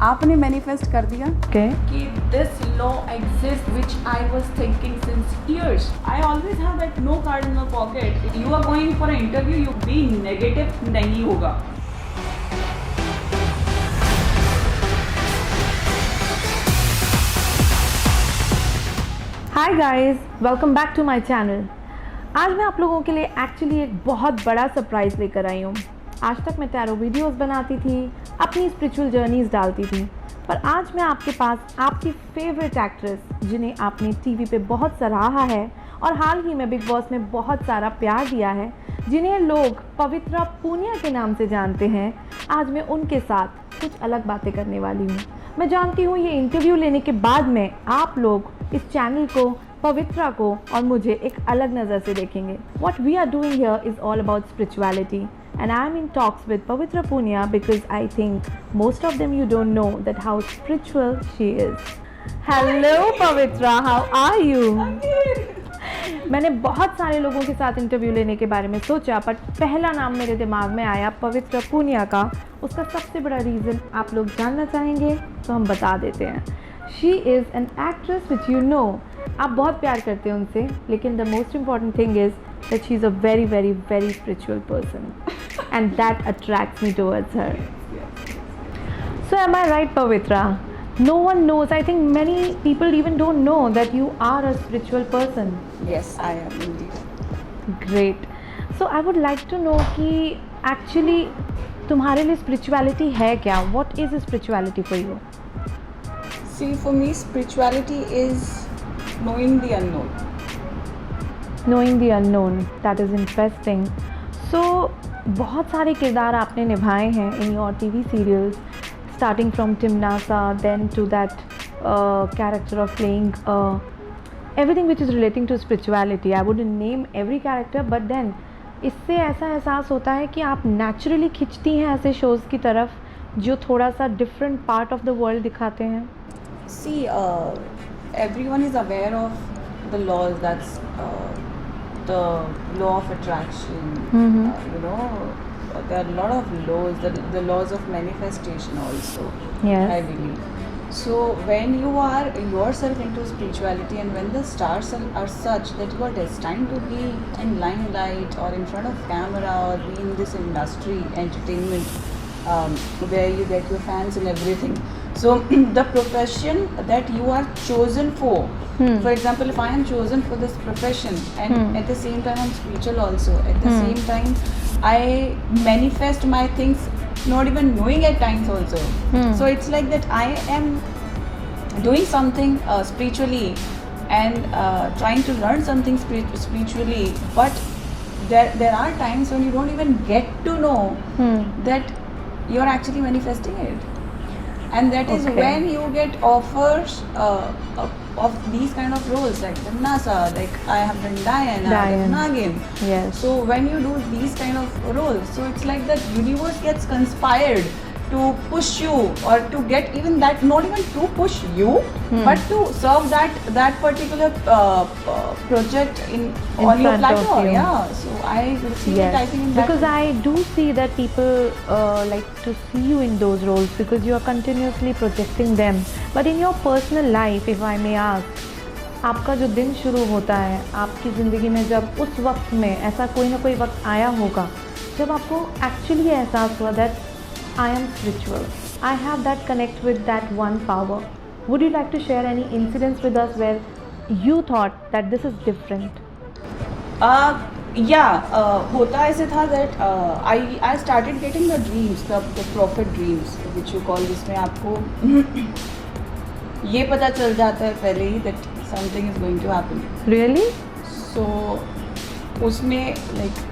आपने मैनिफेस्ट कर दिया Okay. कि this law exists which I was thinking since years. I always have that no card in my pocket. If you are going for an interview, you be negative नहीं होगा. Hi guys, welcome back to my channel. आज मैं आप लोगों के लिए actually एक बहुत बड़ा सरप्राइज़ लेकर आई हूँ। आज तक मैं टैरो वीडियोस बनाती थी, अपनी स्पिरिचुअल जर्नीज डालती थी, पर आज मैं आपके पास आपकी फेवरेट एक्ट्रेस, जिन्हें आपने टीवी पे बहुत सराहा है और हाल ही में बिग बॉस में बहुत सारा प्यार दिया है, जिन्हें लोग पवित्रा पूनिया के नाम से जानते हैं, आज मैं उनके साथ कुछ अलग बातें करने वाली हूँ। मैं जानती हूँ ये इंटरव्यू लेने के बाद में आप लोग इस चैनल को, पवित्रा को और मुझे एक अलग नज़र से देखेंगे। What we are doing here is all about spirituality and I am in talks with Pavitra Punia because I think most of them you don't know that how spiritual she is. Hello Pavitra, how are you? मैंने बहुत सारे लोगों के साथ interview लेने के बारे में सोचा, पर पहला नाम मेरे दिमाग में आया पवित्रा पूनिया का। उसका सबसे बड़ा रीज़न आप लोग जानना चाहेंगे तो हम बता देते हैं। She is an actress which you know, आप बहुत प्यार करते हैं उनसे, लेकिन the most important thing is that she is a very very very spiritual person and that attracts me towards her. So am I right, Pavitra? No one knows. I think many people even don't know that you are a spiritual person. Yes, I am indeed. Great. So I would like to know कि actually तुम्हारे लिए spirituality है क्या? What is spirituality for you? See, for me, spirituality is knowing the unknown. Knowing the unknown. That is interesting. So बहुत सारे किरदार आपने निभाए हैं in your TV serials, starting from Timnasa, then to that character of playing everything which is relating to spirituality. I wouldn't name every character, but then इससे ऐसा एहसास होता है कि आप नेचुरली खिंचती हैं ऐसे शोज़ की तरफ जो थोड़ा सा different part of the world दिखाते हैं। See, everyone is aware of the laws. That's the law of attraction. You know, there are a lot of laws. The laws of manifestation also. Yes. I believe. So when you are yourself into spirituality, and when the stars are such that you are destined to be in limelight or in front of camera or be in this industry, entertainment, where you get your fans and everything. So the profession that you are chosen for example, if I am chosen for this profession and at the same time I'm spiritual also, at the same time I manifest my things not even knowing at times also. So it's like that I am doing something spiritually and trying to learn something spiritually, but there are times when you don't even get to know that you're actually manifesting it. And that is when you get offers of these kind of roles, like the NASA, like I have done Diana, Nagin. Yes. So when you do these kind of roles, so it's like that universe gets conspired to push you, or to get even that, not even to push you, but to serve that particular project on your platform. Yeah. So I receive it, I think, in that because way. I do see that people like to see you in those roles because you are continuously projecting them. But in your personal life, if I may ask, आपका जो दिन शुरू होता है आपकी ज़िंदगी में, जब उस वक्त में ऐसा कोई ना कोई वक्त आया होगा जब आपको एक्चुअली एहसास हुआ that I am spiritual, I have that connect with that one power. Would you like to share any incidents with us where you thought that this is different? होता ऐसे था that I started getting the dreams, the prophet dreams which you call, जिसमें आपको ये पता चल जाता है पहले ही that something is going to happen. Really? So उसमें like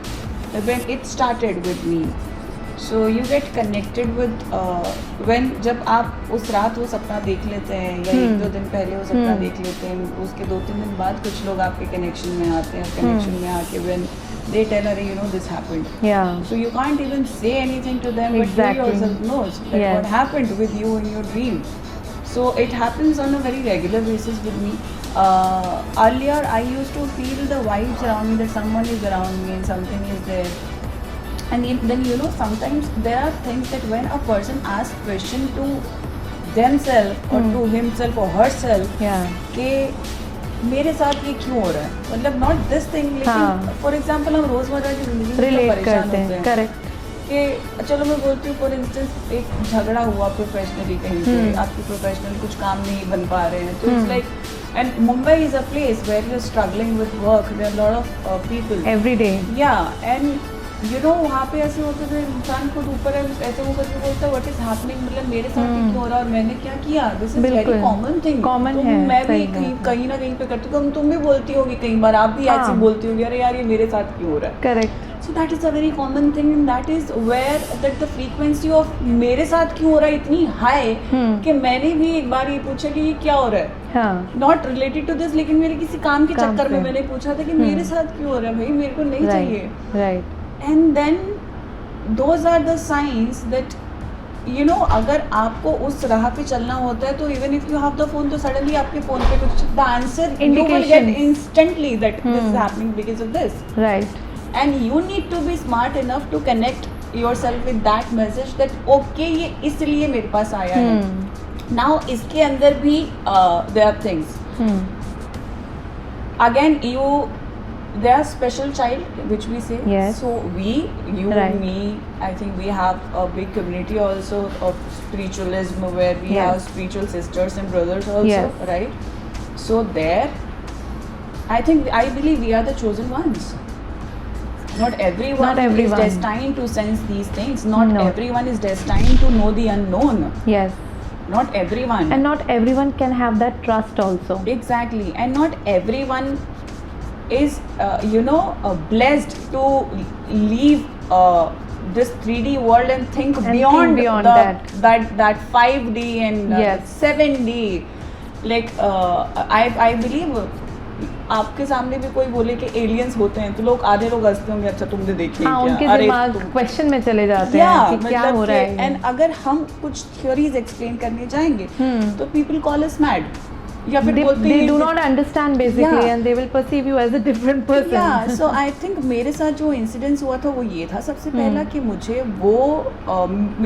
when it started with me, so you get connected with when जब आप उस रात वो सपना देख लेते हैं या एक दो दिन पहले वो सपना देख लेते हैं, उसके 2-3 दिन बाद कुछ लोग आपके कनेक्शन में आते हैं, कनेक्शन में आके when they tell her, you know, this happened. Yeah. So you can't even say anything to them, but you yourself knows that what happened with you in your dream. So it happens on a very regular basis with me. Earlier I used to feel the vibes around me, that someone is around me and something is there. And then, you know, sometimes there are things that when a person asks question to themselves or to himself or herself Yeah. कि मेरे साथ ये क्यों हो रहा है, मतलब not this thing, लेकिन हाँ. फॉर एग्जांपल हम रोजमर्रा की जिंदगी में रिलेट परेशान करते होते हैं. हैं करेक्ट. कि चलो मैं बोलती हूँ फॉर इंस्टेंस एक झगड़ा हुआ प्रोफेशनली कहीं पे, आपकी प्रोफेशनल कुछ काम नहीं बन पा रहे हैं, तो it's like, and Mumbai is a place where you are struggling with work, there are lot of people every day. Yeah, and you know वहाँ पे ऐसे होते थे इंसान खुद ऊपर है ऐसे वो करके बोलता है व्हाट इज हैपनिंग, मतलब मेरे साथ ये क्यों हो रहा है और मैंने क्या किया, दिस इज वेरी बिल्कुल. Common thing. Common है, मैं भी सही कहीं बात है. कहीं ना कहीं पे करती हूँ, तुम भी बोलती होगी कई बार, आप भी ऐसे हाँ. बोलती होगी अरे यार ये मेरे साथ क्यों हो रहा है. Correct. So that is a very common thing, and that is where that the frequency of मेरे साथ क्यों हो रहा है इतनी हाई कि मैंने भी एक बार ये पूछा कि ये क्या हो रहा है, हाँ. नॉट रिलेटेड टू दिस, लेकिन मेरे किसी काम के काम चक्कर में पे. मैंने पूछा था कि मेरे साथ क्यों हो रहा है भाई, मेरे को नहीं चाहिए. Right. And then those are the science that you know अगर आपको उस राह पे चलना होता है तो even if you have the phone, तो सडनली आपके फोन पे कुछ the answer you will get instantly that this is happening because of this. Right. And you need to be smart enough to connect yourself with that message that okay ये इसलिए मेरे पास आया है. Now इसके अंदर भी there are things. Again there are special child which we say. Yes. So you, Right. me, I think we have a big community also of spiritualism where we Yes. have spiritual sisters and brothers also, Yes. right? So there, I believe we are the chosen ones. Not everyone is destined to sense these things. Not No. everyone is destined to know the unknown. Yes. Not everyone. And not everyone can have that trust also. Exactly. And not everyone is, blessed to leave this 3D world and think beyond that 5D and Yes. 7D. Like I believe आपके सामने भी कोई बोले कि aliens होते हैं तो लोग आधे लोग हंसते होंगे, अच्छा तुमने देखे हाँ, क्या? उनके अरे दिमाग तुम- क्वेश्चन में चले जाते हैं कि क्या हो रहा है. एंड अगर हम कुछ थ्योरीज एक्सप्लेन करने जाएंगे तो पीपल कॉल अस मैड, या फिर बोलते they हैं do not understand basically, Yeah. and they will perceive you as a different person. या सो आई थिंक मेरे साथ जो इंसिडेंस हुआ था वो ये था सबसे पहला कि मुझे वो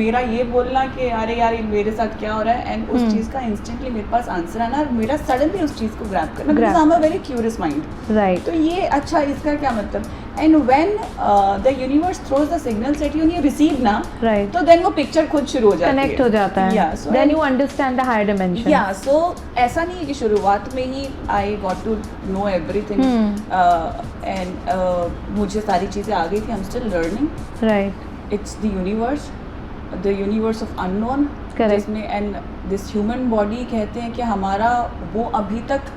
मेरा ये बोलना कि अरे यार ये मेरे साथ क्या हो रहा है, एंड उस चीज़ का इंस्टेंटली मेरे पास आंसर आना और मेरा सडनली उस चीज़ को ग्रैब करना, because I am a very curious mind. Right. तो ये अच्छा इसका क्या मतलब, and when the universe throws the signals eight you, you receive ना, Right. तो देन वो पिक्चर खुद शुरू हो जाती है, Connect हो जाता है. Yeah, so Then I- you understand the higher dimension. या सो ऐसा नहीं है कि शुरुआत में ही I got to know everything and मुझे सारी चीज़ें आ गई थी. I am still learning. Right. It's the universe of unknown, Correct. जिसमें एंड दिस ह्यूमन बॉडी कहते हैं कि हमारा वो अभी तक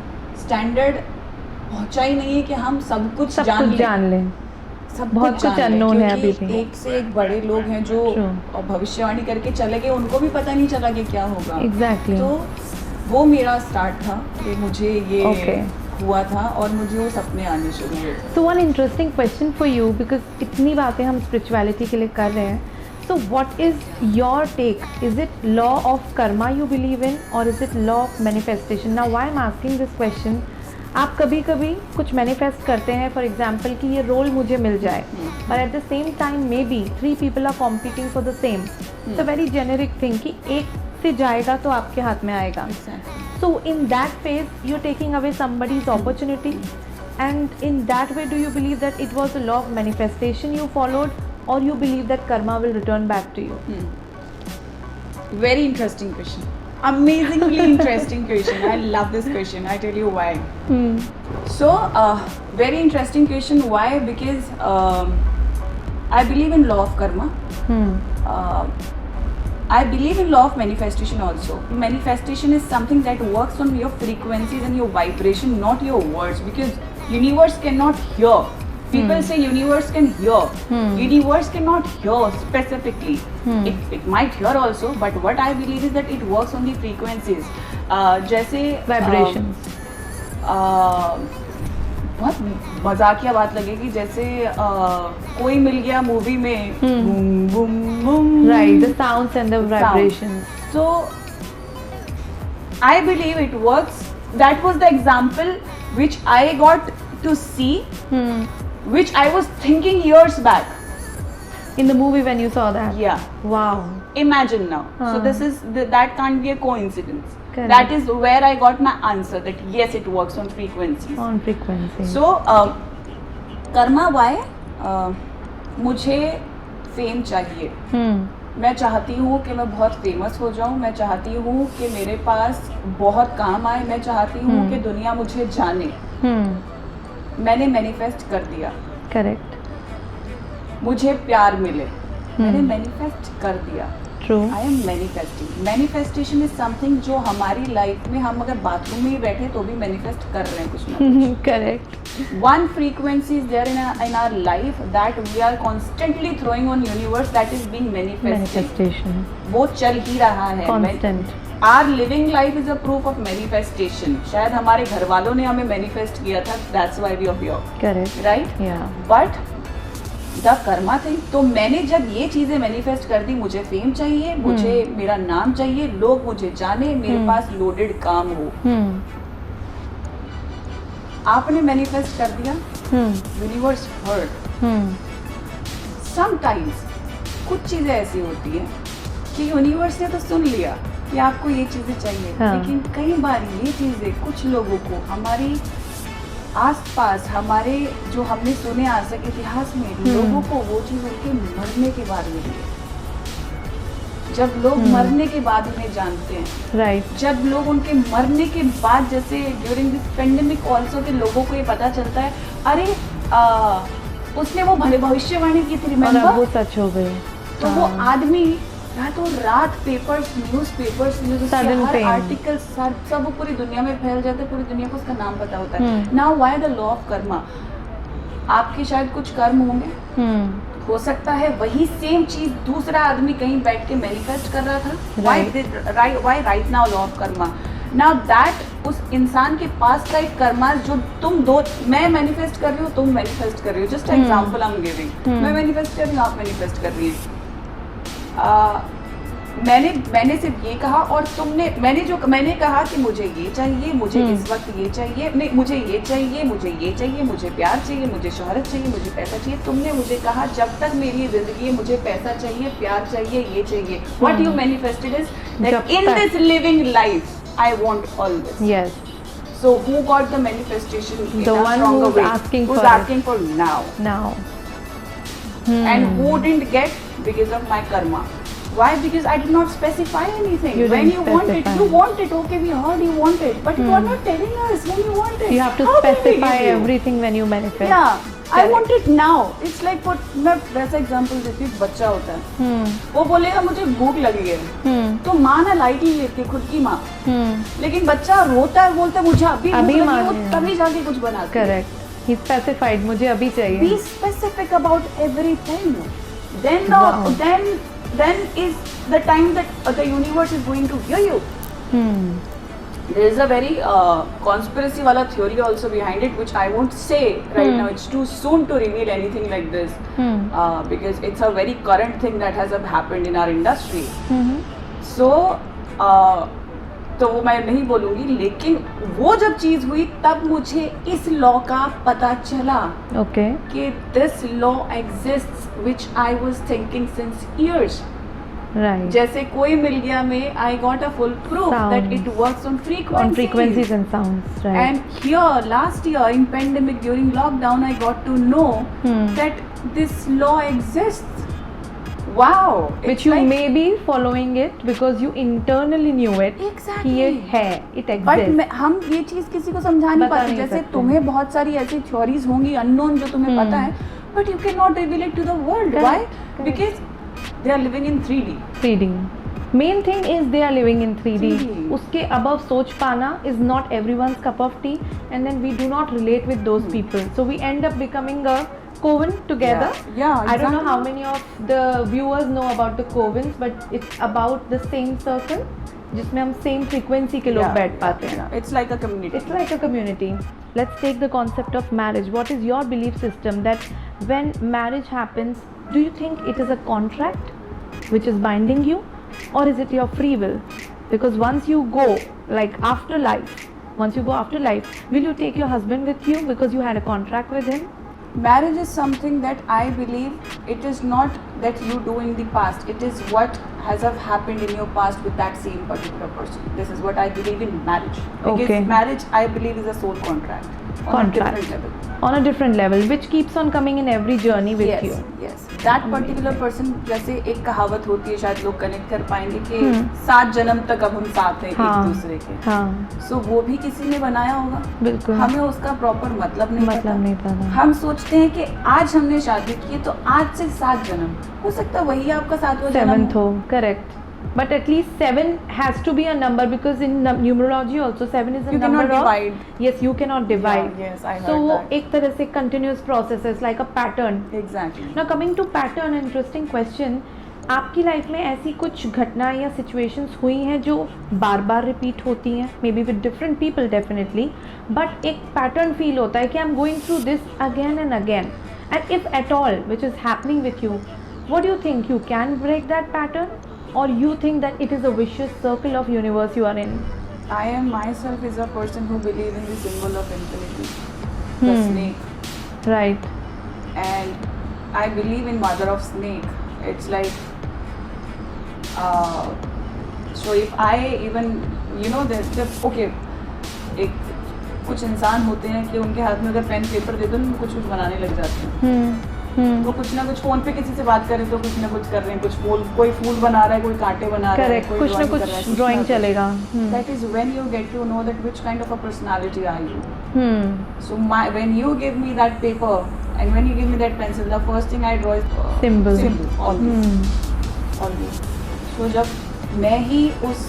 स्टैंडर्ड पहुंचा ही नहीं है कि हम सब कुछ सब जान कुछ लें. जान लें. सब बहुत कुछ कुछ जान लें, unknown है क्योंकि अभी भी. एक से एक बड़े लोग हैं जो True. भविष्यवाणी करके चले गए, उनको भी पता नहीं चला कि क्या होगा. Exactly. तो वो मेरा स्टार्ट था कि मुझे ये Okay. हुआ था और मुझे वो सपने आने शुरू हुए थे. So one interesting question for you, because इतनी बातें हम spirituality के लिए कर रहे हैं. So what is your take? Is it law of karma you believe in, or is it law of manifestation? Now why I'm asking this question? आप कभी कभी कुछ मैनिफेस्ट करते हैं, फॉर एग्जाम्पल कि ये रोल मुझे मिल जाए, और at the same time may be 3 people are competing for the same. It's a very generic thing कि एक से जाएगा तो आपके हाथ में आएगा. So in that phase, you're taking away somebody's opportunity, and in that way, do you believe that it was a law of manifestation you followed, or you believe that karma will return back to you? Very interesting question. Amazingly interesting question. I love this question. I tell you why. So, very interesting question. Why? Because I believe in law of karma. I believe in law of manifestation also. Manifestation is something that works on your frequencies and your vibration, not your words. Because universe cannot hear. People say universe can hear. Universe cannot hear specifically. It might hear also, but what I believe is that it works on the frequencies. जैसे Vibrations. बहुत मजाकिया बात लगेगी, जैसे कोई मिल गया movie में boom boom boom, Right, the sounds and the vibrations. So I believe it works. That was the example which I got to see, which I was thinking years back. In the movie when you saw that. Yeah. Wow. Imagine now. So Huh. this is that can't be a coincidence. Correct. That is where I got my answer that yes, it works on frequencies. On frequency. So Karma why? मुझे fame चाहिए. मैं चाहती हूँ कि मैं बहुत famous हो जाऊँ. मैं चाहती हूँ कि मेरे पास बहुत काम आए. मैं चाहती हूँ कि दुनिया मुझे जाने. मैंने मैनिफेस्ट कर दिया. करेक्ट. मुझे प्यार मिले. मैंने मैनिफेस्ट कर दिया. True. I am manifesting. Manifestation is something जो हमारी लाइफ में हम अगर बाथरूम में ही बैठे तो भी मैनिफेस्ट कर रहे हैं कुछ ना कुछ. Correct. One frequency is there in our life that we are constantly throwing on universe that is being manifested. Manifestation. वो चल ही रहा है. Constant. Our living life is a proof of manifestation. शायद हमारे घर वालों ने हमें manifest किया था. That's why we are here. Correct. Right? Yeah. But the Karma thing. तो मैंने जब ये चीजें मैनिफेस्ट कर दी, मुझे फेम चाहिए, मुझे मेरा नाम चाहिए, लोग मुझे जाने, मेरे पास लोडेड काम हो. आपने मैनिफेस्ट कर दिया. Universe heard. समटाइम्स कुछ चीजें ऐसी होती हैं कि यूनिवर्स ने तो सुन लिया कि आपको ये चीजें चाहिए. हाँ. लेकिन कई बार ये चीजें कुछ लोगों को हमारी आसपास, हमारे जो हमने सुने आज तक इतिहास में, लोगों को वो चीज उनके मरने के बाद मिली है. जब लोग मरने के बाद उन्हें जानते हैं. राइट. जब लोग उनके मरने के बाद, जैसे ड्यूरिंग दिस पेंडेमिक ऑल्सो, के लोगों को ये पता चलता है अरे उसने वो भविष्यवाणी की थी, और अब वो रिमेंबर. सच हो गई. तो वो आदमी रातों रात पेपर्स, न्यूज Sudden हर fame. आर्टिकल सब वो पूरी दुनिया में फैल जाते हैं. पूरी दुनिया को उसका नाम पता होता है. Now why the law of Karma. आपके शायद कुछ कर्म होंगे, हो सकता है वही सेम चीज दूसरा आदमी कहीं बैठ के मैनिफेस्ट कर रहा था. Why right now law of Karma. Now that उस इंसान के पास का एक कर्मा जो तुम दो, मैं मैनिफेस्ट कर रही हूँ, तुम मैनिफेस्ट कर रही हो. Just example I am giving. मैं मैनिफेस्ट कर रही हूँ, आप मैनिफेस्ट कर रही हैं. मैंने सिर्फ ये कहा और मैंने कहा कि मुझे ये चाहिए, मुझे इस वक्त ये चाहिए, नहीं मुझे ये चाहिए, मुझे ये चाहिए, मुझे प्यार चाहिए, मुझे शोहरत चाहिए, मुझे पैसा चाहिए. तुमने मुझे कहा जब तक मेरी जिंदगी है मुझे पैसा चाहिए, प्यार चाहिए, ये चाहिए. What you manifested is that in this living life I want all this. Yes. So who got the manifestation in The a one stronger who's way? asking Who's for it. asking for now. Now. And who didn't get because of my karma. Why? Because I did not specify anything. You When didn't you want it, specify. you want it. Okay, we heard you want it, but you are not telling us when you want it. You have to How can we specify give you? everything when you manifest. Yeah, I Correct. want it now. It's like मैं वैसा example देती हूँ. बच्चा होता है, वो बोलेगा मुझे भूख लगी है, तो माँ ना लाइट ही लेती है, खुद की माँ. लेकिन बच्चा रोता है, बोलता है मुझे अभी भूख लगी है, वो तभी जाके कुछ बनाती है. Correct. He specified. मुझे अभी चाहिए. Be specific about everything. Then Wow. then is the time that the universe is going to hear you. There is a very conspiracy wala theory also behind it, which I won't say right now. It's too soon to reveal anything like this, because it's a very current thing that has happened in our industry. So तो वो मैं नहीं बोलूँगी, लेकिन वो जब चीज़ हुई तब मुझे इस लॉ का पता चला. Okay. कि this law exists, which I was thinking since years. Right. जैसे कोई मिल गया में I got a full proof that Sounds. it works on frequencies. On frequencies and sounds. Right. And here last year in pandemic during lockdown I got to know that this law exists. Wow. Which you may be following it because you internally knew it. Exactly. कि ये है. It But exists. हम ये चीज़ किसी को समझा नहीं बता पाते. नहीं जैसे सकते. तुम्हें बहुत सारी ऐसी थ्योरीज होंगी अननोन जो तुम्हें पता है, but you cannot reveal it to the world. Correct. Why? Correct. Because they are living in 3D. 3D. Main thing is they are living in 3D. 3D. उसके above सोच पाना is not everyone's cup of tea, and then we do not relate with those people. So we end up becoming a coven together. Yeah, I don't know exactly. how many of the viewers know about the covens, but it's about the same circle जिसमें हम same frequency के लोग बैठ पाते हैं. It's like a community. It's like a community. Let's take the concept of marriage. What is your belief system that when marriage happens, do you think it is a contract which is binding you, or is it your free will? Because once you go after life, will you take your husband with you because you had a contract with him? Marriage is something that I believe it is not that you do in the past, it is what has have happened in your past with that same particular person. This is what I believe in marriage. Because Okay. marriage, I believe, is a soul contract on a different level. On a different level, which keeps on coming in every journey with Yes, you. yes. That particular person, जैसे एक कहावत होती है, शायद लोग connect कर पाएंगे कि हम्म। 7 जन्म तक अब हम साथ हैं हाँ, एक दूसरे के. हाँ, सो वो भी किसी ने बनाया होगा. बिल्कुल. हमें उसका प्रॉपर मतलब नहीं पता. मतलब नहीं पता. हम सोचते हैं कि आज हमने शादी की तो आज से 7 जन्म हो सकता है वही आपका 7वां जन्म Seventh हो, correct. But at least 7 has to be a number, because in numerology also 7 is a You number cannot of. divide. Yes, you cannot divide. Yeah, yes, I heard So वो that. एक तरह से continuous process is like a pattern. Exactly. Now coming to pattern, interesting question. आपकी life में ऐसी कुछ घटना या सिचुएशंस हुई हैं जो बार बार रिपीट होती हैं, may be with different people definitely, but एक पैटर्न फील होता है कि I am going through this again and again, and if at all which is happening with you, what do you think you can break that pattern, or you think that it is a vicious circle of universe you are in? I am myself is a person who believe in the symbol of infinity, the snake, Right. and I believe in mother of snake. It's like, so if I even, you know, the okay, एक कुछ इंसान होते हैं कि उनके हाथ में अगर पेन पेपर दे दो ना, कुछ बनाने लग जाते हैं. वो कुछ ना कुछ फोन पे किसी से बात कर रहे तो कुछ ना कुछ कर रहे हैं, कुछ फूल, कोई फूल बना रहा है, कोई कांटे बना रहा है, Correct. कोई कुछ ना drawing कर रहा है, कुछ कुछ ड्राइंग ना कुछ. चलेगा. That is when you get to know that which kind of a personality are you. Hmm. So when you give me that paper and when you give me that pencil, the first thing I draw is Symbol. always. Always. So जब मैं ही उस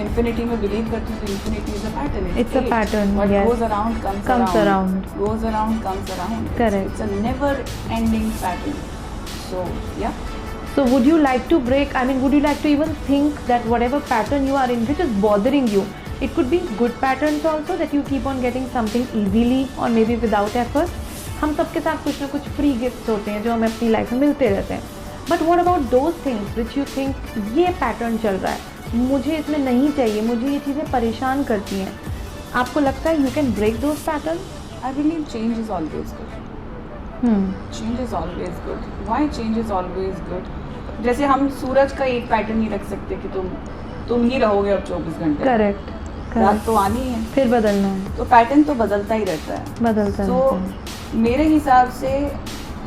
infinity में believe करती हूँ, तो infinity is a pattern. It's a fate. pattern, What yes. goes around comes Comes around. around. Goes around comes around. Correct. It's a never-ending pattern. So yeah. So would you like to break, I mean, would you like to even think that whatever pattern you are in which is bothering you, it could be good patterns also, that you keep on getting something easily or maybe without effort? हम सबके साथ कुछ ना कुछ free gifts होते हैं जो हमें अपनी लाइफ में मिलते रहते हैं, but what about those things which you think ये पैटर्न चल रहा है, मुझे इसमें नहीं चाहिए, मुझे ये चीज़ें परेशान करती हैं, आपको लगता है you can break those pattern? I believe change is always good. Change is always good. Why change is always good? जैसे हम सूरज का एक पैटर्न नहीं रख सकते कि तुम ही रहोगे अब 24 घंटे. करेक्ट. रात तो आनी है, फिर बदलना है, तो पैटर्न तो बदलता ही रहता है. बदलता तो रहता है. मेरे हिसाब से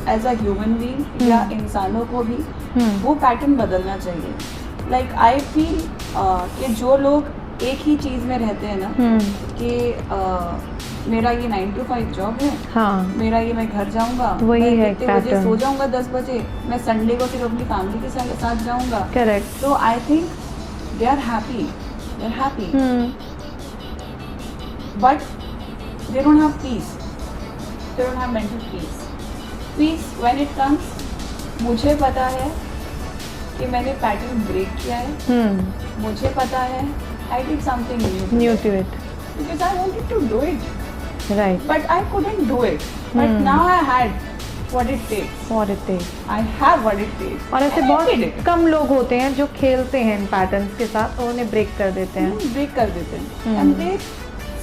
एज अ ह्यूमन बीइंग या इंसानों को भी वो पैटर्न बदलना चाहिए. लाइक आई फील कि जो लोग एक ही चीज़ में रहते हैं ना, कि मेरा ये 9 to 5 जॉब है, हाँ, मेरा ये मैं घर जाऊंगा, वही मैं है कितने बजे pattern. सो जाऊंगा, 10 बजे, मैं संडे को सिर्फ अपनी फैमिली के साथ जाऊंगा. Correct. So I think they are happy. They're happy. But they don't have peace. They don't have mental peace. Peace when it comes, मुझे पता है कि मैंने पैटर्न ब्रेक किया है. मुझे पता है I did something new to it. because I wanted to do it, right. but I couldn't do it. But now I had what it takes. और इतने I have what it takes. और ऐसे And I did बहुत it. कम लोग होते हैं जो खेलते हैं इन पैटर्न्स के साथ और उन्हें ब्रेक कर देते हैं. ब्रेक कर देते हैं. And they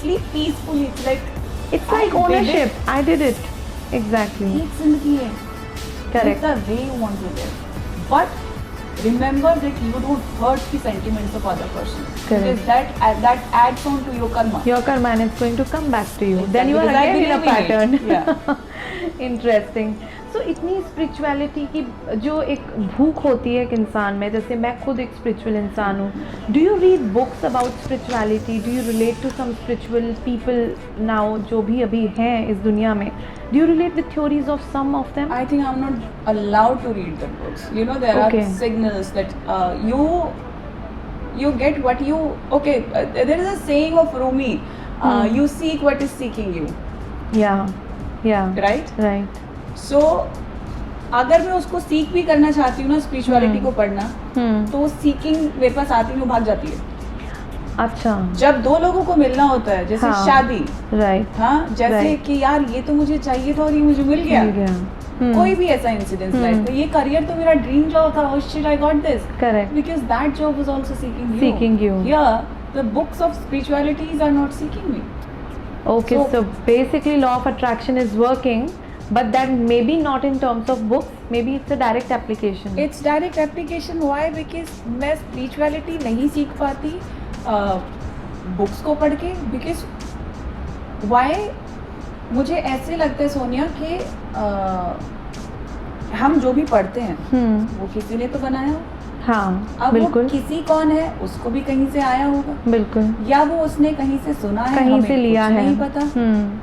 sleep peacefully. It's like it's like I did ownership. I did it. Exactly. एक जिंदगी है. Correct. Live the way you want to live. But remember that you don't hurt the sentiments of other person. Correct. Because that adds on to your karma. Your karma and it's going to come back to you. Then you are Because I again in a believe in it. pattern. Interesting. So इतनी spirituality की जो एक भूख होती है एक इंसान में, जैसे मैं खुद एक स्पिरिचुअल इंसान हूँ. Do you read books about spirituality? Do you relate to some spiritual people now जो भी अभी हैं इस दुनिया में? Do you relate with theories of some of them? I think I'm not allowed to read the books. You know, there Okay. are signals that you get what you. Okay, there is a saying of Rumi. You seek what is seeking you. या Right? Right. So अगर मैं उसको सीख भी करना चाहती हूँ ना, स्पिरिचुअलिटी को पढ़ना, तो सीकिंग मेरे पास आती नहीं, वो भाग जाती है. अच्छा. जब दो लोगों को मिलना होता है, जैसे हाँ. शादी, राइट. हाँ, जैसे Right. कि यार ये तो मुझे चाहिए था और ये मुझे मिल गया. मिल गया. कोई भी ऐसा इंसिडेंस लाइफ में, ये करियर तो मेरा ड्रीम जॉब था, oh shit I got this, correct. because that job was also seeking you. Seeking you. Yeah, the books of spiritualities are not seeking me. Okay, So- so basically law of attraction is working, but that maybe not in terms of books, maybe it's a direct application. It's direct application. Why? Because मैं spirituality नहीं सीख पाती books को पढ़ के. Because why? मुझे ऐसे लगता है सोनिया कि हम जो भी पढ़ते हैं वो किसी ने तो बनाया हो. हाँ अब बिल्कुल. वो किसी कौन है उसको भी कहीं से आया होगा, बिल्कुल. या वो उसने कहीं से सुना है, कहीं हमें से लिया कुछ है. नहीं पता.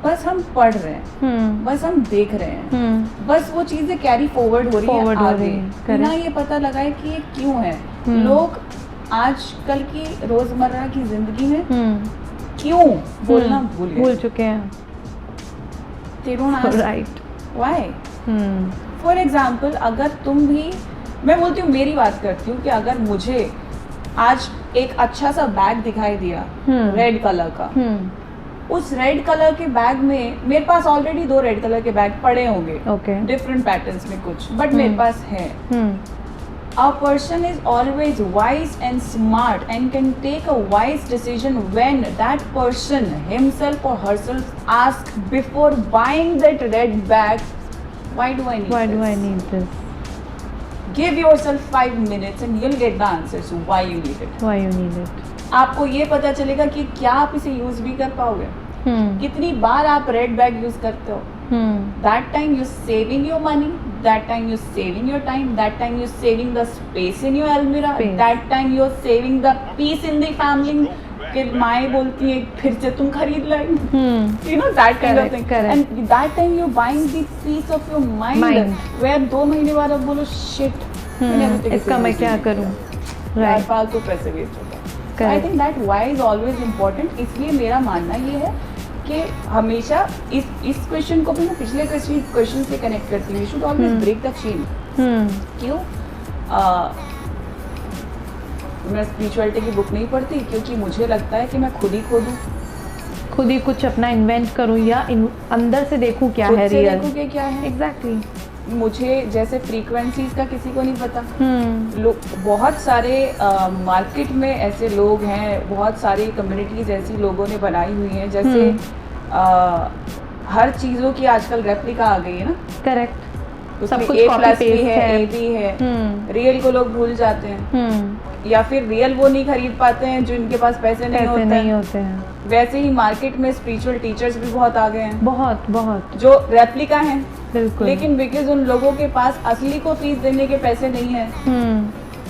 बस हम पढ़ रहे हैं, बस हम देख रहे हैं, बस वो चीजें कैरी फॉरवर्ड हो रही है आगे, बिना ये पता लगाए कि ये क्यों है. लोग आजकल की रोजमर्रा की जिंदगी में क्यों बोलना भूल चुके हैं. They don't ask right. why. For example, अगर तुम भी, मैं बोलती हूँ, मेरी बात करती हूँ कि अगर मुझे आज एक अच्छा सा बैग दिखाई दिया रेड कलर का, उस रेड कलर के बैग में मेरे पास ऑलरेडी 2 रेड कलर के बैग पड़े होंगे, ओके. डिफरेंट पैटर्न्स में कुछ, बट मेरे पास है. A person is always wise and smart and can take a wise decision when that person himself or herself asks before buying that red bag, why do I need this? Give yourself 5 minutes and you'll get the answers why you need it. आपको ये पता चलेगा कि क्या आप इसे use भी कर पाओगे, कितनी बार आप रेड बैग यूज करते हो. That time you're saving your money, that time you're saving your time, that time you're saving the space in your almirah, that time you're saving the peace in the family. कि माएँ बोलती है फिर से तुम खरीद लाई, you know, that kind of thing. And that time you're buying the peace of your mind. where 2 महीने बाद अब बोलो shit, इसका मैं क्या करूँ, यार फालतू पैसे वेस्ट होता है. I think that why is always important. इसलिए मेरा मानना ये है कि हमेशा इस क्वेश्चन को भी मैं पिछले क्वेश्चन से कनेक्ट करती हूँ. You should always break the chain. क्यों? मैं स्पिरिचुअलिटी की बुक नहीं पढ़ती क्योंकि मुझे लगता है कि मैं खुद ही खोदूँ, खुद ही कुछ अपना इन्वेंट करूँ या अंदर से देखूँ क्या है रियल. देखूँ कि क्या है एग्जैक्टली. मुझे जैसे फ्रीक्वेंसीज का किसी को नहीं पता. लोग बहुत सारे मार्केट में ऐसे लोग हैं, बहुत सारी कम्युनिटीज ऐसी लोगों ने बनाई हुई हैं. जैसे हर चीज़ों की आजकल रेप्लिका आ गई है ना. करेक्ट. उसमें A+ भी है, A भी है. रियल को लोग भूल जाते हैं, या फिर रियल वो नहीं खरीद पाते हैं जो इनके पास पैसे नहीं होते हैं. वैसे ही मार्केट में स्पिरिचुअल टीचर्स भी बहुत आ गए हैं, बहुत जो रेप्लिका हैं. बिल्कुल. लेकिन बिकॉज उन लोगों के पास असली को फीस देने के पैसे नहीं है,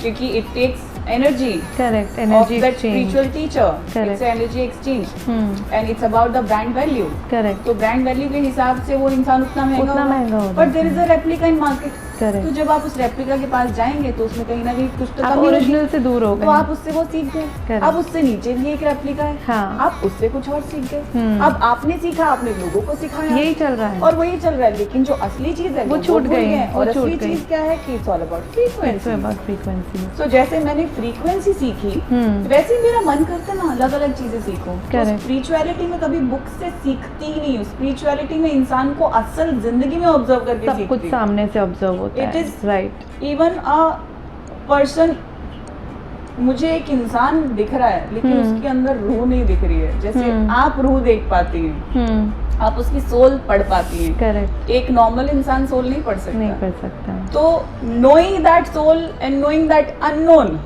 क्योंकि it takes energy. Correct. Energy Energy of that exchange. spiritual teacher. Correct. It's an energy exchange. And it's about the brand value. Correct. तो brand value के हिसाब से वो इंसान उतना महंगा होगा. But there is a replica in market. Correct. तो जब आप उस रेप्लिका के पास जाएंगे तो उसमें कहीं ना कहीं कुछ तो आप ओरिजिनल से दूर हो गए, तो आप उससे वो सीख गए. अब उससे नीचे भी एक रेप्लिका है. हाँ. आप उससे कुछ और सीख गए. अब आपने सीखा, आपने लोगों को सिखाया, यही चल रहा है और वही चल रहा है. लेकिन जो असली चीज है वो छूट गई है. और असली चीज क्या है कि इट्स ऑल अबाउट फ्रीक्वेंसी. तो जैसे मैंने फ्रीक्वेंसी सीखी, वैसे ही मेरा मन करता है ना अलग अलग चीजें सीखूं. स्पिरिचुअलिटी में कभी बुक से सीखती ही नहीं हूँ. स्पिरिचुअलिटी में इंसान को असल जिंदगी में ऑब्जर्व करके सब कुछ सामने से ऑब्जर्व होता है. It is right. Even a person, मुझे एक इंसान दिख रहा है लेकिन उसके अंदर रूह नहीं दिख रही है. जैसे आप रूह देख पाती हैं, आप उसकी सोल पढ़ पाती हैं. करेक्ट. एक नॉर्मल इंसान सोल नहीं पढ़ सकता. तो knowing that soul and knowing that unknown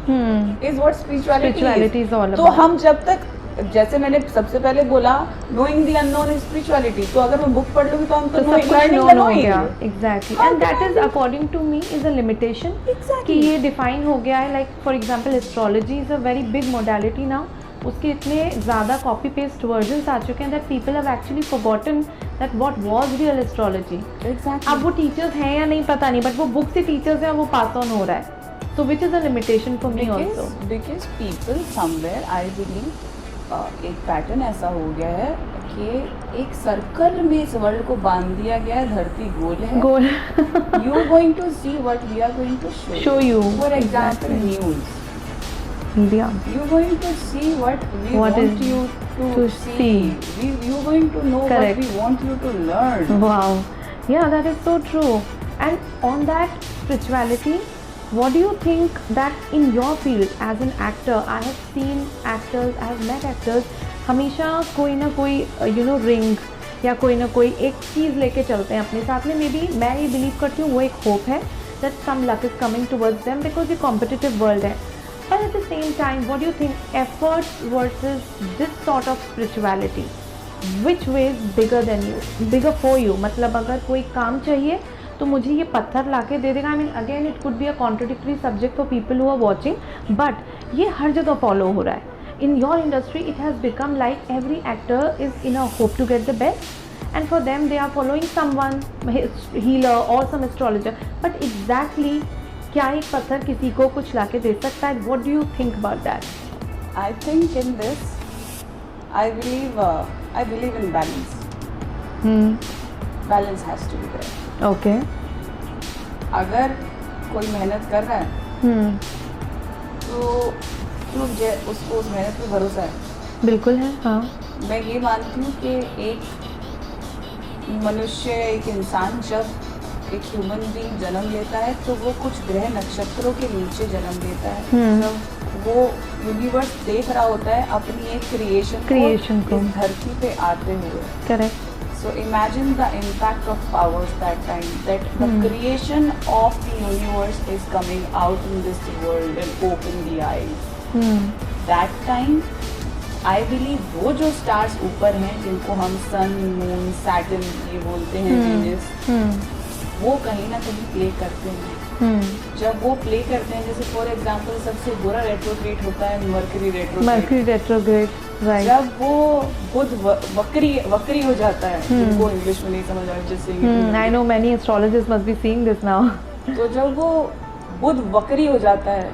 is what spirituality is all about. तो हम जब तक, जैसे मैंने सबसे पहले बोला, knowing the unknown is spirituality. तो अगर मैं बुक पढ़ लूंगी तो हम तो knowing. Exactly. And that is according to me is a limitation. कि ये डिफाइन हो गया है. Like for example astrology is a very big modality now. उसके इतने ज़्यादा कॉपी पेस्ट वर्जन्स आ चुके हैं that people have actually forgotten that what was real astrology. अब वो टीचर्स हैं या नहीं पता नहीं, बट वो बुक से टीचर्स हैं, वो पास ऑन हो रहा है. So which is a limitation for me also. Because people somewhere, I believe, एक पैटर्न ऐसा हो गया है कि एक सर्कल में इस वर्ल्ड को बांध दिया गया है. धरती गोल है. गोल. You are going to see what we are going to show you. For example, news. Media. You are going to see what we want you to see. You are going to know what we want you to learn. Wow. Yeah, that is so true. And on that spirituality, what do you think that in your field as an actor, I have seen actors, I have met actors, हमेशा कोई ना कोई ring या कोई ना कोई एक चीज़ लेके चलते हैं अपने साथ में। मे बी मैं ये बिलीव करती हूँ वो एक होप है that some luck is coming towards them, because ये कॉम्पिटिटिव वर्ल्ड है। But at the same time what do you think efforts versus this sort of spirituality, which way is bigger than you, bigger for you? मतलब अगर कोई काम चाहिए तो मुझे ये पत्थर ला के दे देगा। I mean again it could be a contradictory subject for people who are watching, but ये हर जगह फॉलो हो रहा है। In your industry it has become like every actor is in a hope to get the best, and for them they are following someone, healer or some astrologer, but exactly क्या एक पत्थर किसी को कुछ लाके दे सकता है? What do you think about that? I think in this, I believe in balance. Balance has to be there. Okay. अगर कोई मेहनत कर रहा है तो उसको उस मेहनत पे भरोसा है। बिल्कुल है, हाँ। मैं ये मानती हूँ कि एक मनुष्य, एक इंसान जब एक ह्यूमन बीइंग जन्म लेता है तो वो कुछ ग्रह नक्षत्रों के नीचे जन्म लेता है। जब वो यूनिवर्स देख रहा होता है अपनी एक क्रिएशन को इस धरती पे आते हुए। Correct. So imagine the impact of powers that time, that the creation of the universe is coming out in this world and open the eyes. That time, I believe वो जो stars ऊपर हैं जिनको हम sun, moon, Saturn ये बोलते हैं, Venus, वो कहीं ना कहीं प्ले करते हैं। जब वो प्ले करते हैं, जैसे फॉर एग्जांपल सबसे बुरा रेट्रोग्रेड होता है मर्करी रेट्रोग्रेड, राइट। जब वो बुध वक्री हो जाता है, जिनको इंग्लिश में नहीं समझ आ रहा, जैसे I know many astrologers must be seeing this now. तो जब वो बुध वक्री हो जाता है,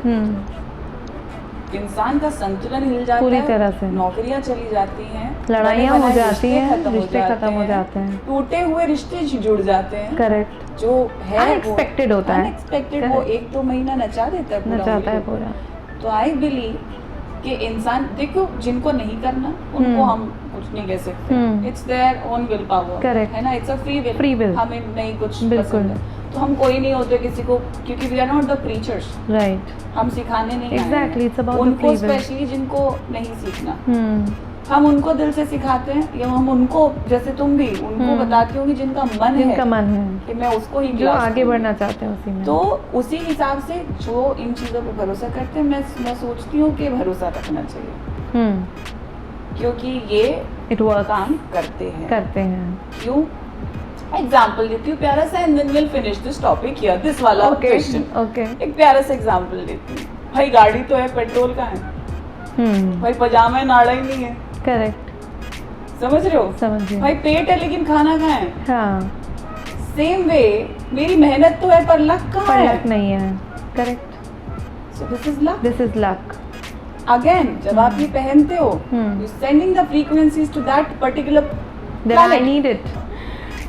इंसान का संतुलन हिल जाता है, पूरी तरह से नौकरियां चली जाती हैं, लड़ाइयाँ हो जाती हैं, रिश्ते खत्म हो जाते हैं, टूटे हुए रिश्ते जुड़ जाते हैं। करेक्ट। जो है अनएक्सपेक्टेड होता है, अनएक्सपेक्टेड वो 1-2 महीना नचा देता है पूरा। तो आई बिलीव कि इंसान, देखो जिनको नहीं करना उनको हम कुछ नहीं कह सकते, it's their own will power, है ना, इट्स अ फ्री विल। हमें नहीं कुछ पसंद है तो हम कोई नहीं होते किसी को, क्योंकि we are not the preachers, right. हम सिखाने नहीं एग्जैक्टली, इट्स अबाउट उनको, स्पेशली जिनको नहीं सीखना, हम उनको दिल से सिखाते हैं, या हम उनको, जैसे तुम भी उनको बताती हो कि जिनका मन है कि मैं उसको ही जो आगे बढ़ना चाहते हैं उसी में। तो उसी हिसाब से जो इन चीज़ों पे भरोसा करते हैं, मैं सोचती हूँ कि भरोसा रखना चाहिए, क्योंकि ये काम करते हैं। क्यों? एग्जाम्पल देती हूँ प्यारा सा, and then will finish this topic here, this वाला क्वेश्चन। एक प्यारा सा एग्जाम्पल देती हूँ। भाई गाड़ी तो है, पेट्रोल का है, भाई पजामा नाड़ा ही नहीं है, करेक्ट। समझ रहे हो? समझिए। भाई पेट है लेकिन खाना कहाँ है? हाँ। सेम वे मेरी मेहनत तो है पर लक कहाँ है? लक नहीं है, correct. So this is luck. Again जब आप ये पहनते हो, you sending the frequencies to that particular planet. I need it.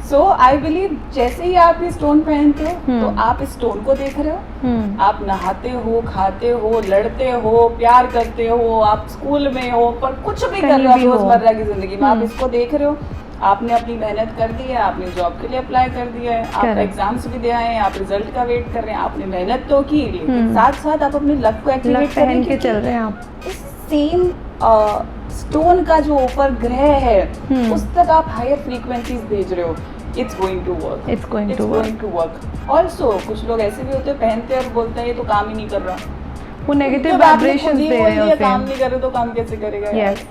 So I believe जैसे ही आप ये स्टोन पहनते हो तो आप इस स्टोन को देख रहे हो, आप नहाते हो, खाते हो, लड़ते हो, प्यार करते हो, आप स्कूल में हो, पर कुछ भी कर रहे हो रोजमर्रा की जिंदगी में, आप इसको देख रहे हो। आपने अपनी मेहनत कर दी है, आपने जॉब के लिए अप्लाई कर दिया है, आप एग्जाम्स भी दे आए हैं, आप रिजल्ट का वेट कर रहे हैं, आपने मेहनत तो की, लेकिन साथ साथ आप अपने लक को एक्टिवेट करके चल रहे हैं। आप इस सेम स्टोन का जो ऊपर ग्रह है उस तक आप हायर फ्रीक्वेंसीज भेज रहे हो। It's going to work. Also, कुछ लोग ऐसे भी होते हैं, पहनते हैं और बोलते हैं ये तो काम ही नहीं कर रहा, वो नेगेटिव वाइब्रेशंस दे रहे होते हैं, काम नहीं कर रहे तो काम कैसे करेगा? Yes.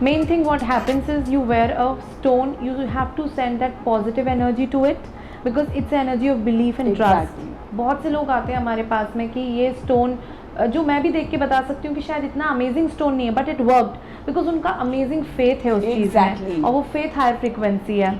Main thing what happens is you wear a stone, you have to send that positive energy to it because it's an energy of belief and trust. बहुत से लोग आते हैं हमारे पास में कि ये स्टोन, जो मैं भी देख के बता सकती हूँ कि शायद इतना अमेजिंग स्टोन नहीं है, बट इट वर्कड बिकॉज उनका अमेजिंग फेथ है उस चीज़ में, और वो फेथ हायर फ्रीक्वेंसी है।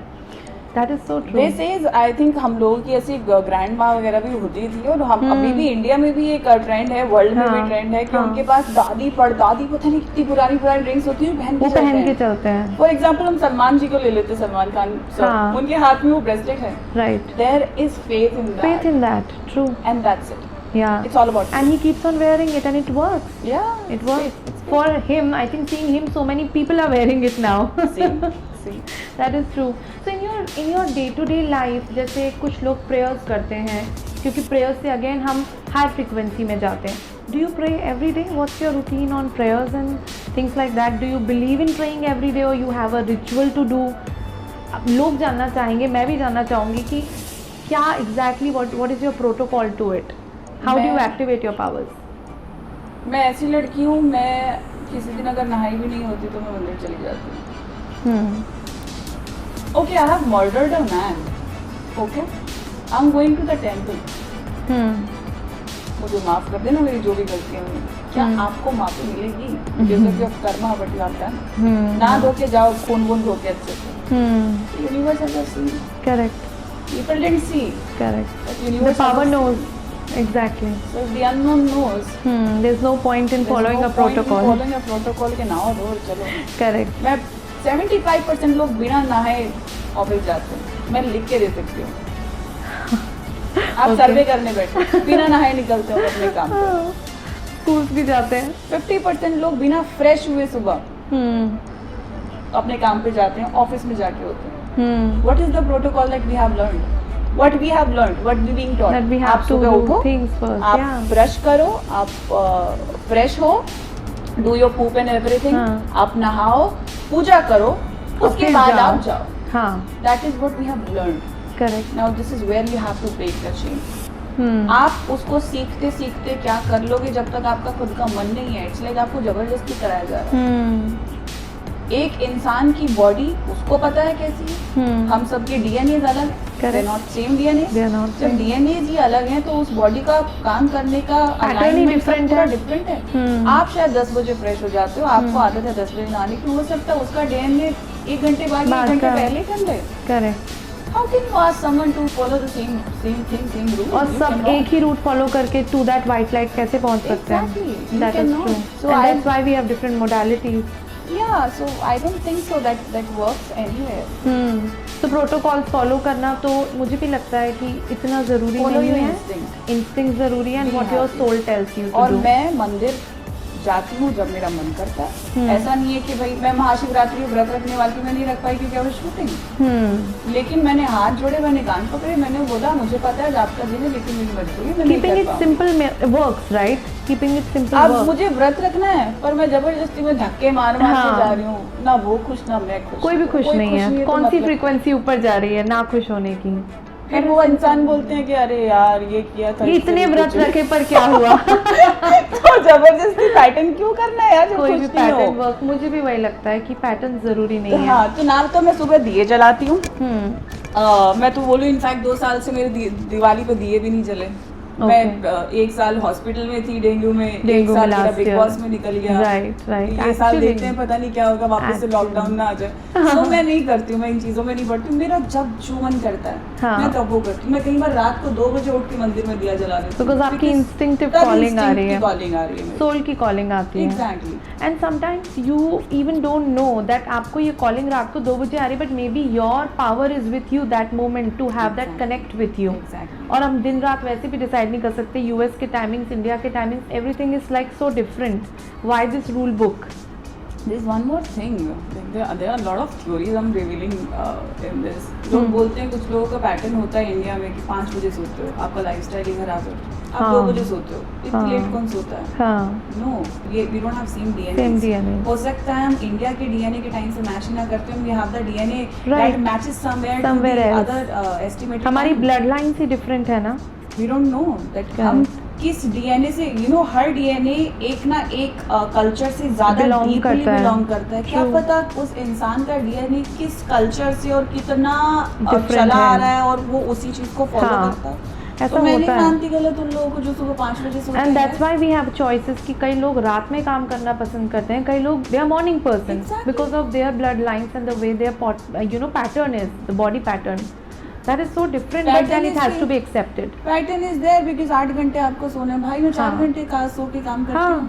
That is so true. This is, I think हम लोगों की ऐसी ग्रैंड माँ वगैरह भी होती थी, और हम अभी भी इंडिया में भी एक ट्रेंड है, वर्ल्ड में भी ट्रेंड है कि उनके पास दादी परदादी पता नहीं कितनी पुरानी ड्रिंक्स होती है, पहन के चलते हैं। फॉर एग्जाम्पल हम सलमान जी को ले लेते हैं, सलमान खान, उनके हाथ में वो ब्रेसलेट है, right. There is faith in that, true, and that's it. Yeah, it's all about it. And he keeps on wearing it and it works. Yeah, it works. For him, I think seeing him, so many people are wearing it now. See. That is true. So in your day-to-day life, जैसे कुछ लोग prayers करते हैं, क्योंकि prayers से again हम high frequency में जाते हैं. Do you pray every day? What's your routine on prayers and things like that? Do you believe in praying every day, or you have a ritual to do? लोग जानना चाहेंगे, मैं भी जानना चाहूँगी कि क्या exactly what is your protocol to it, how do you activate your powers? मैं ऐसी लड़की हूँ, मैं किसी दिन अगर नहाई भी नहीं होती तो मैं मंदिर चली जाती हूँ. Okay, I have murdered a man, okay, I am going to the temple. मुझे माफ़ कर देना मेरी जो भी गलतियाँ हुई. क्या आपको माफ़ी मिलेगी? Because of Karma what you have done. ना धो के जाओ, खून वून धो के अच्छे से. Universe has seen. Correct. People didn't see. Correct. But The universe power has knows. seen. Exactly. So if the unknown knows, There's no point in there's following no a point in protocol. following a protocol के नाव दो चलो. Correct. मैं 75% लोग बिना नहाए office जाते हैं. मैं लिख के दे सकती हूँ. आप Okay. सर्वे करने बैठे, बिना नहाए निकलते हो अपने काम पे. Schools भी जाते हैं. 50% लोग बिना फ्रेश हुए सुबह Hmm. अपने काम पे जाते हैं, ऑफिस में जाके होते हैं. Hmm. What is the protocol that we have learned? What we have learned? What we being taught? That we आप have to सुबह do उठो, things first. आप Yeah. ब्रश करो, आप फ्रेश हो, do your poop and everything, हाँ. आप नहाओ, पूजा करो, उसके फिर बाद जाओ. आप जाओ. हाँ. That is what we have learned. Correct. Now this is where you have to break the chain. Hmm. आप उसको सीखते सीखते क्या कर लोगे जब तक आपका खुद का मन नहीं है. इट्स लाइक आपको जबरदस्ती कराया जा रहा है. Hmm. एक इंसान की बॉडी उसको पता है कैसी है. Hmm. हम सबके डीएनए अलग, Correct. They not same DNA. They are not जब same. डीएनए ही अलग हैं तो उस बॉडी का काम करने का Pattern ही alignment different पूरा है. डिफरेंट है. Hmm. आप शायद 10 बजे फ्रेश हो जाते हो, आपको आदत है 10 बजे नहाने की, हो सकता है उसका डीएनए 1 घंटे बाद या 1 घंटे का. पहले कर ले. Correct. How can you ask someone to follow the same thing, same rule? और सब एक ही रूट फॉलो करके टू दैट वाइट लाइट कैसे पहुंच सकते हैं? Exactly. You That is cannot. true. So And that's why we have different modalities. Yeah, so I don't think so that works anywhere. तो प्रोटोकॉल फॉलो करना तो मुझे भी लगता है कि इतना ज़रूरी Follow नहीं your है. instinct. इंस्टिंक्ट ज़रूरी है, and We what your have सोल टेल्स यू टू और डू. मैं मंदिर जाती हूँ जब मेरा मन करता है. ऐसा नहीं है कि भाई मैं महाशिवरात्रि व्रत रखने वाली थी, मैं नहीं रख पाई क्योंकि आई वाज शूटिंग. लेकिन मैंने हाथ जोड़े, मैंने कान पकड़े, मैंने बोला मुझे पता है आपका दिन है लेकिन मेरी मजबूरी है, मैं नहीं कीपिंग कर इट पाऊँ. Simple works, right? Keeping it simple अब वर्क्स. मुझे व्रत रखना है पर मैं जबरदस्ती में धक्के मार के हाँ. जा रही हूँ. ना वो खुश ना मैं खुश. कोई भी खुश नहीं है. तो कौन सी मतलब- फ्रीक्वेंसी ऊपर जा रही है ना खुश होने की? फिर वो इंसान बोलते हैं कि अरे यार ये किया था, इतने इसलिए व्रत कुछ नहीं. रखे पर क्या हुआ? तो जबरदस्ती पैटर्न क्यों करना है यार, जो कोई खुश भी नहीं हो. पैटर्न वर्क, मुझे भी वही लगता है कि पैटर्न जरूरी नहीं है. हाँ, तो ना तो मैं सुबह दिए जलाती हूँ. हम्म. मैं तो बोलूँ इनफैक्ट 2 साल से मेरे दिवाली पे दिए भी नहीं जले. मैं 1 साल हॉस्पिटल में थी डेंगू में, 1 डेंगू साल में मेरा last बिग year. बॉस में निकल गया. Right right. ये साल देखते हैं पता नहीं क्या होगा, वापस से Actually. लॉकडाउन ना आ जाए. तो मैं नहीं करती हूँ, मैं इन चीज़ों में नहीं पड़ती हूँ. मेरा जब जो मन करता है हाँ. मैं तब वो करती हूँ. मैं कई बार रात को 2 बजे उठ के मंदिर में दिया जला लेती हूँ. बिकॉज आपकी Because इंस्टिंक्टिव तब कॉलिंग आ रही instinct की है, calling आ रही है मेरी. सोल की कॉलिंग आती है. Exactly. And sometimes you even don't know that आपको ये कॉलिंग रात को 2 बजे आ रही है, but may be your power is with you that moment to have that Exactly. Connect with you. Exactly. और हम दिन रात वैसे भी डिसाइड नहीं कर सकते. यूएस के टाइमिंग्स, इंडिया के timings, everything is like so different. Why this rule book? There's one more thing. There are a lot of theories I'm revealing in this. लोग बोलते हैं, कुछ लोगों का पैटर्न होता है इंडिया में कि 5 बजे सोते हो, आपका लाइफस्टाइल ही खराब है. आप हाँ. 2 बजे सोते हो, इतनी हाँ. लेट कौन सोता है? हाँ. No, ये we don't have same DNA. Same DNA. हो सकता है हम इंडिया के DNA के टाइम से मैच ना करते हो. We have the DNA Right. that matches somewhere Somewhere to the else. other estimated. हमारी time. ब्लड लाइन से डिफरेंट है ना. We don't know that Correct. हम किस डीएनए से, हर डीएनए एक ना एक कल्चर से ज्यादा Belong डीपली करता है. बिलोंग करता है. क्या True. पता उस इंसान का डीएनए किस कल्चर से और कितना Different चला आ है. रहा है और वो उसी चीज को फॉलो हाँ. करता है. ऐसा तो मैं नहीं होता है. मानती गलत उन लोगों को जो सुबह 5 बजे सोते एंड दैट्स हैं. व्हाई वी हैव चॉइसेस कि कई लोग रात में काम करना पसंद करते हैं, कई लोग they are morning person Exactly. Because of their blood lines and the way their pattern is the body pattern. That is so different, but Pattern then it is has to the- be accepted. Pattern is there because 8 घंटे आपको सोना है. भाई मैं 4 हाँ. घंटे का सो के काम करती हाँ, हूँ.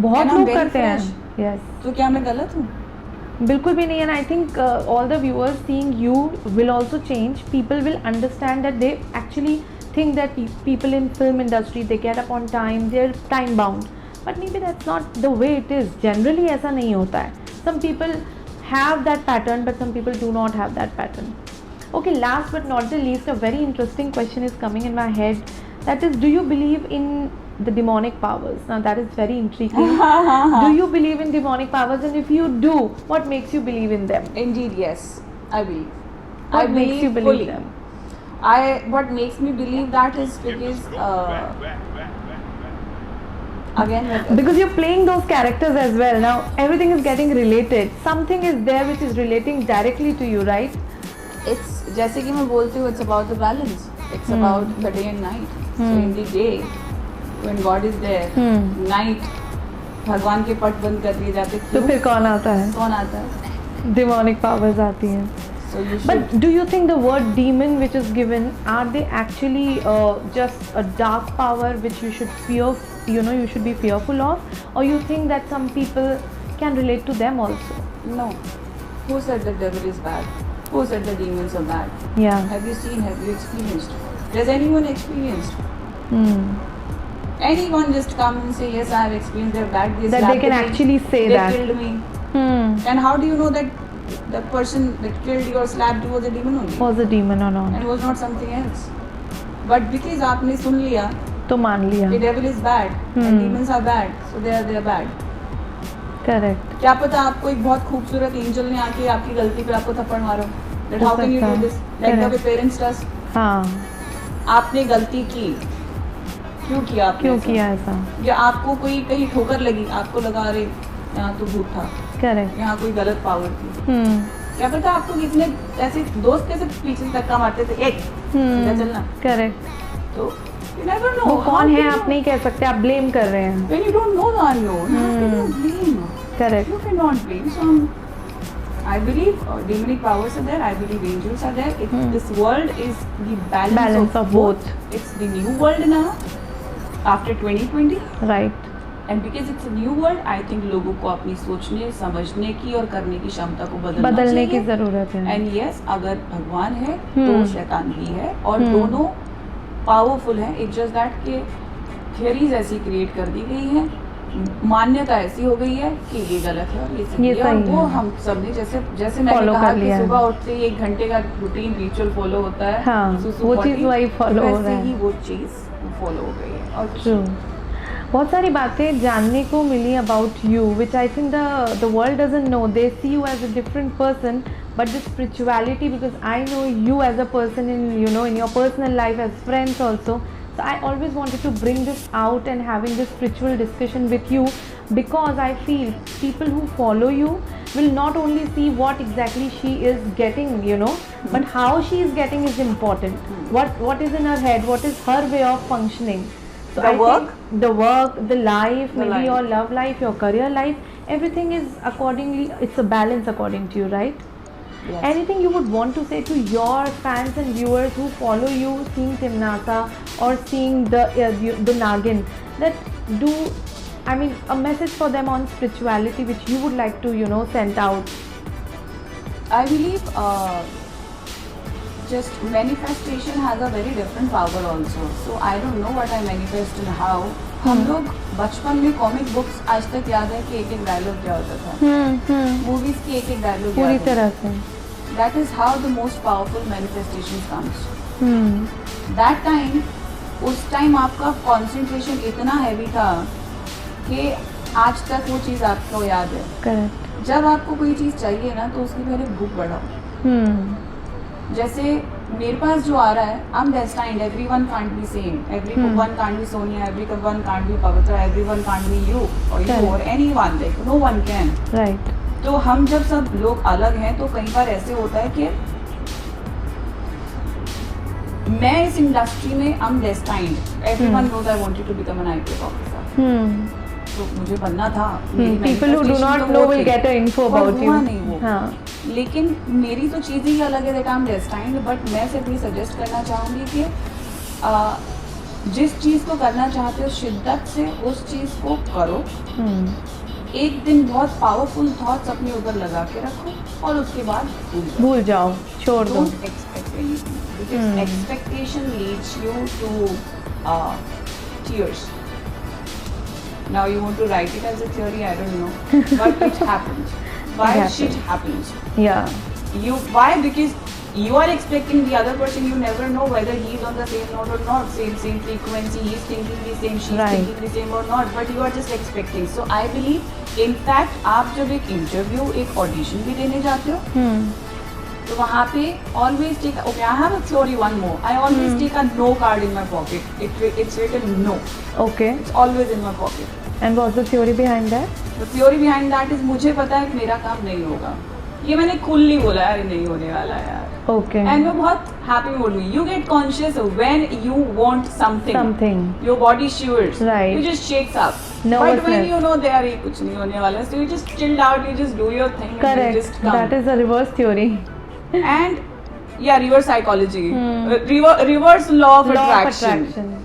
बहुत And I'm लोग very करते हैं. fresh. यस, तो क्या मैं गलत हूँ? बिल्कुल भी नहीं. And I think all the viewers seeing you will also change. People will understand that they actually think that people in film industry they get up on time, they're time bound, but maybe that's not the way it is. Generally ऐसा नहीं होता है. Some people have that pattern, but some people do not have that pattern. Okay, last but not the least, a very interesting question is coming in my head. That is, do you believe in the demonic powers? Now that is very intriguing. Do you believe in demonic powers, and if you do, what makes you believe in them? Indeed, yes, I believe. What makes you believe them? What makes me believe that is because again Because you're playing those characters as well. Now everything is getting related. Something is there which is relating directly to you, right? it's जैसे कि मैं बोलती हूँ, it's about the balance. It's about the day and night. So in the day, when God is there, night भगवान के पट बंद कर दिए जाते. तो फिर कौन आता है? कौन आता है? Demonic powers आती हैं. So you should. But do you think the word demon which is given, are they actually just a dark power which you should fear, you should be fearful of? Or you think that some people can relate to them also? No. Who said the devil is bad? Who said the demons are bad? Yeah. Have you seen? Have you experienced? Does anyone experienced? Anyone just come and say, yes, I have experienced, they're bad. That they can actually say they that. They killed me. And how do you know that the person that killed you or slapped you was a demon only? Was a demon or not? And was not something else. But because आपने सुन लिया तो मान लिया. the devil is bad and demons are bad, so they are bad. Correct. क्या पता आपको एक बहुत खूबसूरत एंजल ने आके आपकी गलती पे आपको थप्पड़ मारो. That how can you do this? Like the way parents does. हाँ. आपने गलती की, क्यों किया आपने? क्यों किया ऐसा? या आपको कोई कहीं ठोकर लगी, आपको लगा अरे यहाँ तो भूत था, Correct. यहाँ कोई गलत पावर थी. क्या पता आपको कितने ऐसे दोस्त कैसे पीछे धक्का मारते थे, एक सीधा चलना. Correct. तो you never know. वो How कौन है can आप नहीं कह सकते, आप ब्लेम कर रहे हैं. When you don't know the unknown, how can you blame? Correct. You cannot blame. So I believe demonic powers are there. I believe angels are there. This world is the balance of both. It's the new world now after 2020. Right. And because it's a new world, I think लोगों को अपनी सोचने, समझने की और करने की क्षमता को बदलने की जरूरत है. And yes, अगर भगवान है तो शैतान भी है और दोनों पावरफुल है. It's just that के थियरीज ऐसी क्रिएट कर दी गई है, मान्यता ऐसी हो गई है कि ये गलत है और ये सही है. और वो हम सब ने जैसे मैंने कहा कि सुबह उठते ही 1 घंटे का रूटीन रिचुअल फॉलो होता है. हाँ, वो चीज़ वही फॉलो हो रहा है. ही वो चीज़ फॉलो हो गई है. और ट्रू. बहुत सारी बातें जानने को मिली about you which I think the world doesn't know. They see you as a different person, but the spirituality, because I know you as a person in your personal life, as friends also. So I always wanted to bring this out and having this spiritual discussion with you, because I feel people who follow you will not only see what exactly she is getting, but how she is getting is important. What is in her head, what is her way of functioning. So The work, the life, maybe life. your love life, your career life, everything is accordingly, it's a balance according to you, right? Yes. Anything you would want to say to your fans and viewers who follow you, seeing Timnasa or seeing the Nagin, that a message for them on spirituality which you would like to send out? I believe just manifestation has a very different power also. So I don't know what I manifest and how. हम लोग बचपन में comic books आज तक याद है कि एक डायलॉग क्या होता था. मूवीज की एक डायलॉग पूरी तरह से. That is how the most powerful manifestation comes. That time, उस टाइम आपका कंसंट्रेशन इतना हैवी था कि आज तक वो चीज़ आपको याद है. Correct. जब आपको कोई चीज़ चाहिए ना तो उसकी पहले भूख बढ़ाओ. जैसे मेरे पास जो आ रहा है, I'm destined. Everyone can't be same. Everyone can't be Sonia. Everyone can't be Pavitra. Everyone can't be you or you or anyone. Like no one can. Right. तो हम जब सब लोग अलग हैं तो कई बार ऐसे होता है कि मैं इस इंडस्ट्री में I'm destined. Everyone knows I wanted to become an IPS officer. तो मुझे बनना था. People who do not know will get an info about you. नहीं वो. हाँ. लेकिन मेरी तो चीज़ ही अलग है. I'm destined. बट मैं सिर्फ ये सजेस्ट करना चाहूँगी कि जिस चीज़ को करना चाहते हो शिद्दत से उस चीज़ को करो. एक दिन बहुत पावरफुल थॉट्स अपने ऊपर लगा के रखो और उसके बाद भूल जाओ, छोड़ दो. Don't expect anything because expectation leads you to tears. Now you want to write it as a theory, I don't know, but it happens. Why shit happens? Yeah. Why? Because you are expecting the other person. You never know whether he is on the same note or not, same frequency. He is thinking the same, she is thinking the same or not. But you are just expecting. So I believe, in fact, आप जब एक interview, एक audition भी देने जाते हो, तो वहाँ पे always take okay I have a theory one more I always take a no card in my pocket it's written no Okay. it's always in my pocket And what's the theory behind that? the theory behind that is मुझे पता है कि मेरा काम नहीं होगा ये मैंने खुली बोला यार ये नहीं होने वाला यार Okay. and मैं बहुत happy mood में you get conscious when you want something your body shivers Right. you just shakes up Nervousness. but when you know there ये कुछ नहीं होने वाला so you just chilled out you just do your thing and you Correct. just come That is a reverse theory. and yeah reverse psychology reverse law of Law of attraction. attraction.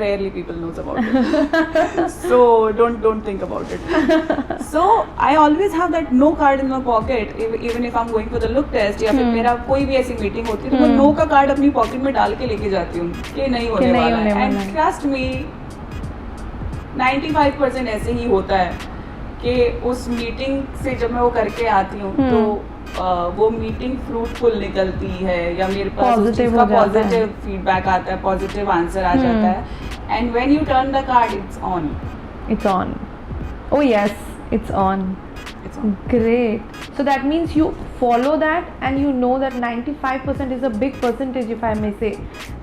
Rarely people knows about it so don't think about it so I always have that no card in my pocket even if I'm going for the look test या फिर मेरा कोई भी ऐसी meeting होती है तो मैं no का कार्ड अपनी पॉकेट में डाल के लेके जाती हूँ कि नहीं होने वाला है and trust me 95% ऐसे ही होता है कि उस मीटिंग से जब मैं वो करके आती हूँ तो वो मीटिंग फ्रूटफुल निकलती है या मेरे पास उस चीज़ का पॉजिटिव फीडबैक आता है पॉजिटिव आंसर आ जाता है and when U turn the card It's on. Oh yes, it's on. Great. So that means you follow that and you know that 95% is a big percentage if I may say.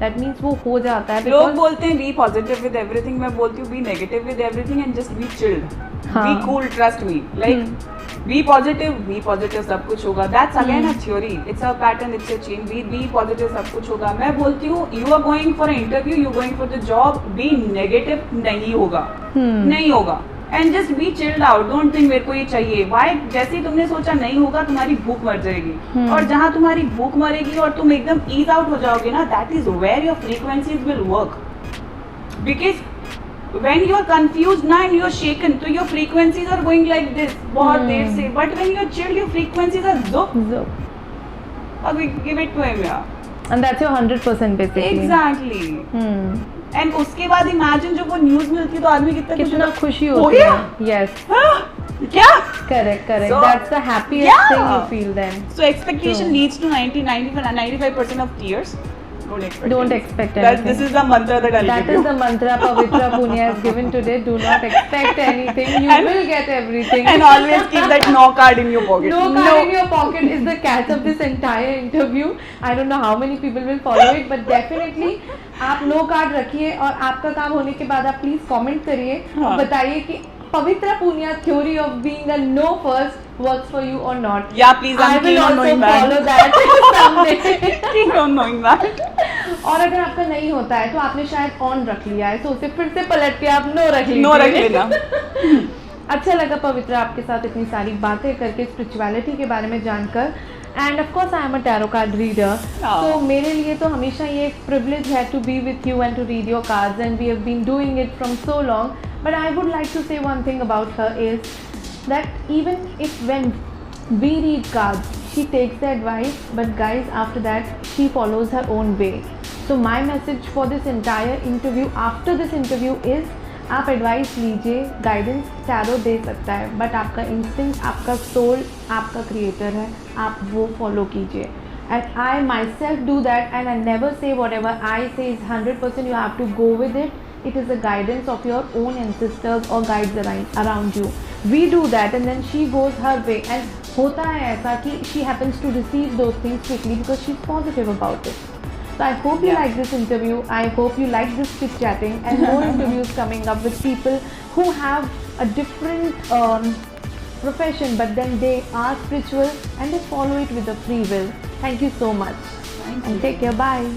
That means वो हो जाता है लोग बोलते हैं B positive with everything मैं बोलती हूँ be negative with everything and just be chilled be cool trust me like be positive सब कुछ होगा that's again a theory it's a pattern it's a chain be positive सब कुछ होगा मैं बोलती हूँ you are going for interview you going for the job be negative नहीं होगा नहीं होगा and just be chilled out don't think मेरे को ये चाहिए वाई जैसे ही तुमने सोचा नहीं होगा तुम्हारी भूख मर जाएगी और जहाँ तुम्हारी भूख मरेगी और तुम एकदम ईज आउट हो जाओगे ना that is where your frequencies will work because when you are confused now and you are shaken so your frequencies are going like this बहुत देर से but when you are chilled your frequencies are zup अब give it to him yeah and that's your 100% basically exactly and उसके बाद imagine जब वो news मिलती है तो आदमी कितना खुशी होती है yes क्या correct so, that's the happiest thing you feel then so expectation leads to 95% of tears don't expect anything. This is the mantra that I'll give you. That is the mantra Pavitra Punia has given today. Do not expect anything. You will get everything. And always keep that no card in your pocket. No card in your pocket is the catch of this entire interview. I don't know how many people will follow it, but definitely आप no card रखिए और आपका काम होने के बाद आप please comment करिए और बताइए कि Pavitra Punia theory of being a no first works for you or not. Yeah, please. I will also follow that someday. Keep on knowing that. और अगर आपका नहीं होता है तो आपने शायद ऑन रख लिया है तो उसे फिर से पलट के आप नो रख लीजिए. नो रख लेना. अच्छा लगा पवित्रा आपके साथ इतनी सारी बातें करके स्पिरिचुअलिटी के बारे में जानकर and of course I am a tarot card reader तो मेरे लिए तो हमेशा ये एक प्रिविलेज है to be with you and to read your cards and we have been doing it from so long but I would like to say one thing about her is that even if when we read cards she takes the advice but guys after that she follows her own way so my message for this entire interview after this interview is आप advice लीजिए guidance tarot दे सकता है but आपका instinct आपका soul आपका creator है आप वो फॉलो कीजिए and I myself do that and I never say whatever I say is 100% you have to go with it is the guidance of your own ancestors or guides around you. We do that and then she goes her way and होता है ऐसा कि she happens to receive those things quickly because she's positive about it. So I hope you like this interview. I hope you like this chit chatting and more interviews coming up with people who have a different profession but then they are spiritual and they follow it with a free will. Thank you so much. Thank you. And take care. Bye.